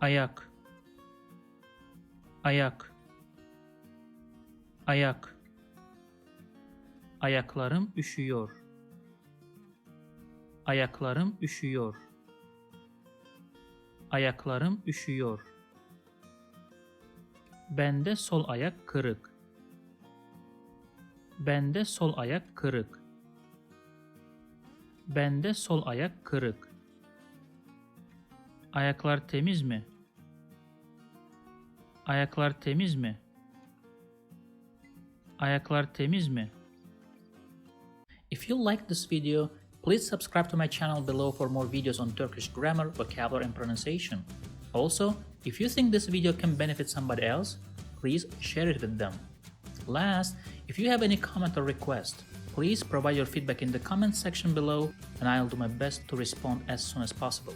Ayak, ayak, ayak. Ayaklarım üşüyor. Ayaklarım üşüyor. Ayaklarım üşüyor. Bende sol ayak kırık. Bende sol ayak kırık. Bende sol ayak kırık. Ayaklar temiz mi? Ayaklar temiz mi? Ayaklar temiz mi? If you like this video, please subscribe to my channel below for more videos on Turkish grammar, vocabulary, and pronunciation. Also, if you think this video can benefit somebody else, please share it with them. Last, if you have any comment or request, please provide your feedback in the comment section below and I'll do my best to respond as soon as possible.